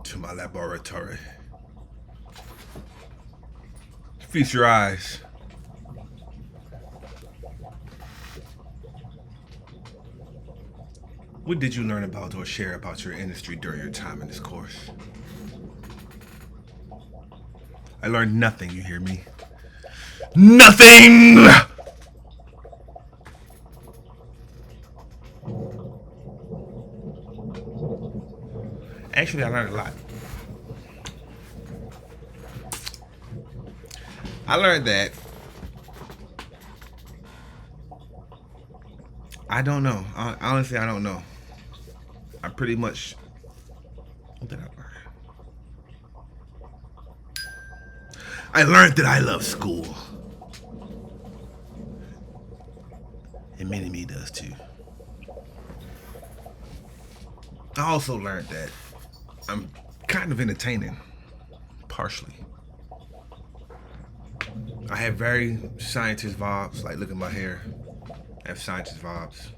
To my laboratory. Feast your eyes. What did you learn about or share about your industry during your time in this course? I learned nothing, you hear me? Nothing! Actually, I learned a lot. I learned that I don't know. Honestly, I don't know. I pretty much. What did I learn? I learned that I love school. And many me does too. I also learned that I'm kind of entertaining, partially. I have very scientist vibes. Like, look at my hair. I have scientist vibes.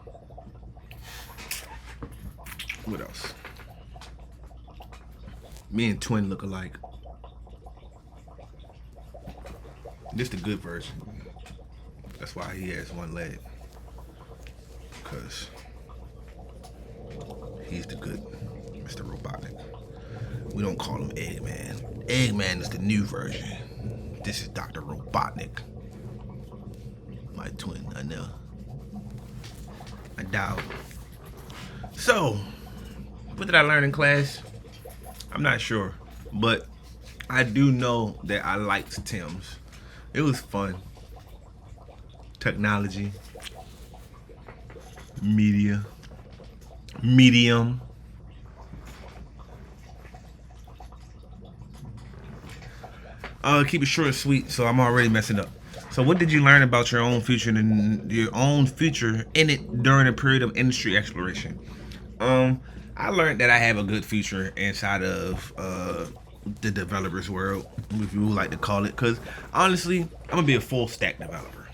What else? Me and Twin look alike. This the good version. That's why he has one leg. Because he's the good Mr. Robotnik. We don't call him Eggman. Eggman is the new version. This is Dr. Robotnik. My twin, I know. I doubt. So, what did I learn in class? I'm not sure. But I do know that I liked Tim's. It was fun. Technology. Media. Medium. Keep it short and sweet, so I'm already messing up. So what did you learn about your own future and your own future in it during a period of industry exploration? I learned that I have a good future inside of the developers world, if you would like to call it, because honestly, I'm gonna be a full stack developer.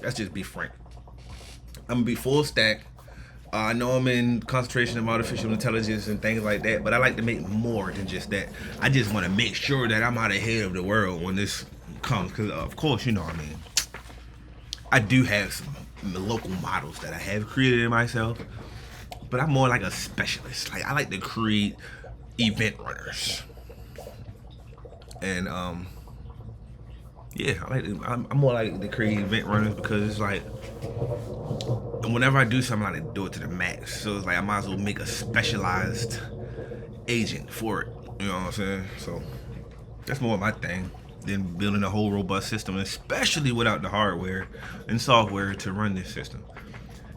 Let's just be frank. I'm gonna be full stack. I know I'm in concentration of artificial intelligence and things like that, but I like to make more than just that. I just want to make sure that I'm out ahead of the world when this comes, because of course, you know what I mean. I do have some local models that I have created in myself, but I'm more like a specialist. Like, I like to create event runners, and yeah, I'm more like to create event runners because it's like, whenever I do something, I like to do it to the max. So it's like I might as well make a specialized agent for it. You know what I'm saying? So that's more my thing than building a whole robust system, especially without the hardware and software to run this system.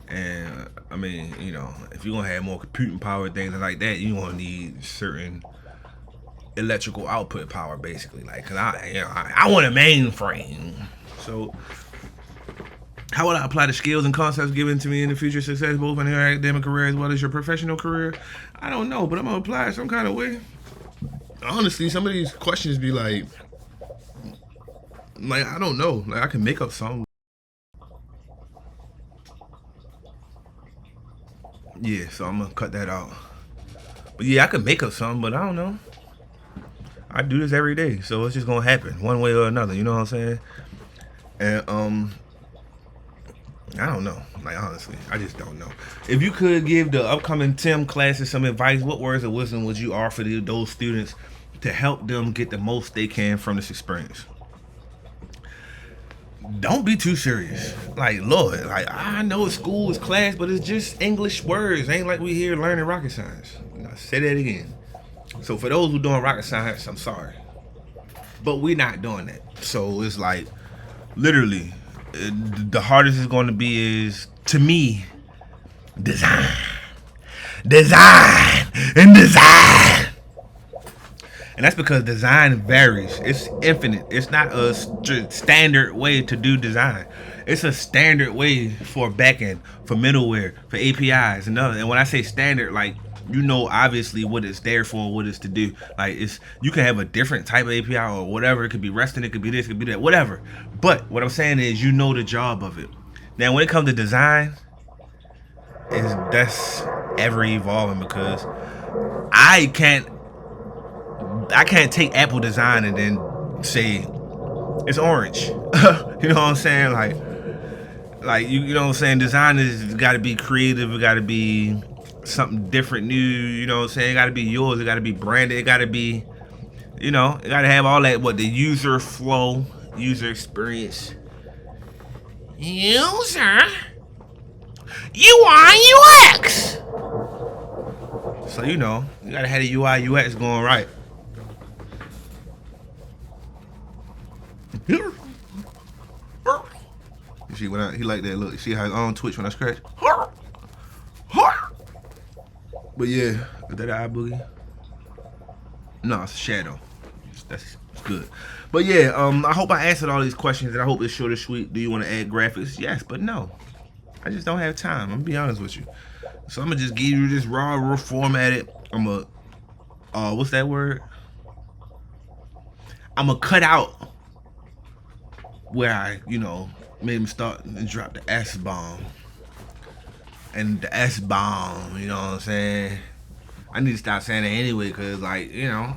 And I mean, you know, if you're gonna have more computing power and things like that, you're gonna need certain electrical output power, basically. Like, cause I want a mainframe. So how would I apply the skills and concepts given to me in the future success, both in your academic career as well as your professional career? I don't know, but I'm gonna apply it some kind of way. Honestly, some of these questions be like I don't know. Like, I can make up something. Yeah, so I'm gonna cut that out. But yeah, I could make up something, but I don't know. I do this every day, so it's just gonna happen one way or another. You know what I'm saying? And I don't know. Like, honestly, I just don't know. If you could give the upcoming Tim classes some advice, what words of wisdom would you offer to those students to help them get the most they can from this experience? Don't be too serious. Like, Lord, like, I know school is class, but it's just English words. Ain't like we here learning rocket science. I'll say that again. So for those who doing rocket science, I'm sorry, but we're not doing that. So it's like, literally, the hardest is going to be is, to me, design, and design. And that's because design varies. It's infinite. It's not a standard way to do design. It's a standard way for backend, for middleware, for APIs, and other. And when I say standard, like, you know, obviously what it's there for, what it's to do. Like, it's, you can have a different type of API or whatever. It could be resting, it could be this, it could be that, whatever. But what I'm saying is, you know the job of it. Now, when it comes to design, is that's ever evolving because I can't take Apple design and then say it's orange. You know what I'm saying? You know what I'm saying? Design is got to be creative. It got to be something different, new. You know what I'm saying? It got to be yours. It got to be branded. It got to be, you know, it got to have all that. What the user flow, user experience, user UI UX. So you know, you got to have the UI UX going right. You see when he like that look. You see how it's on Twitch when I scratch. But yeah, is that an eye boogie? No, it's a shadow. That's good. But yeah, I hope I answered all these questions, and I hope it's short and sweet. Do you want to add graphics? Yes, but no. I just don't have time. I'm gonna be honest with you. So I'm gonna just give you this raw format it. I'm gonna, what's that word? I'm gonna cut out where I, you know, made him start and drop the S-bomb. And the S-bomb, you know what I'm saying? I need to stop saying that anyway, because, like, you know,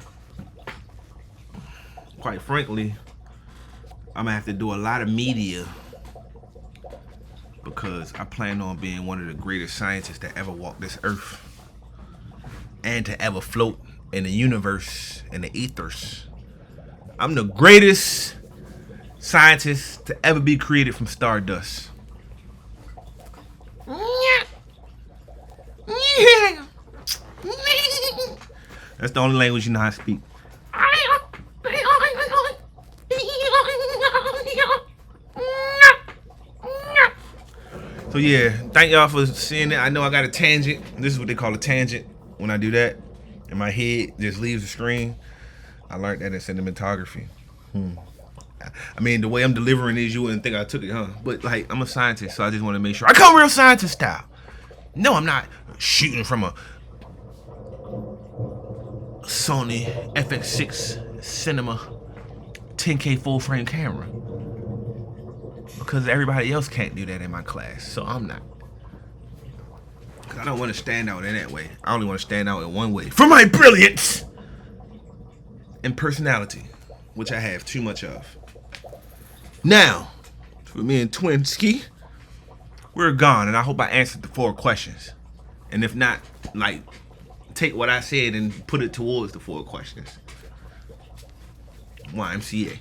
quite frankly, I'm going to have to do a lot of media because I plan on being one of the greatest scientists that ever walked this earth and to ever float in the universe, in the ethers. I'm the greatest scientist to ever be created from stardust. That's the only language you know how to speak. So yeah, thank y'all for seeing it. I know I got a tangent. This is what they call a tangent. When I do that, and my head just leaves the screen. I learned that in cinematography. I mean, the way I'm delivering these, you wouldn't think I took it, huh? But like, I'm a scientist, so I just want to make sure I come real scientist style. No, I'm not shooting from a Sony FX6 Cinema 10K full frame camera because everybody else can't do that in my class, so I'm not. Because I don't want to stand out in that way. I only want to stand out in one way, for my brilliance and personality, which I have too much of. Now, for me and Twinsky, we're gone, and I hope I answered the 4 questions. And if not, like, take what I said and put it towards the 4 questions. YMCA.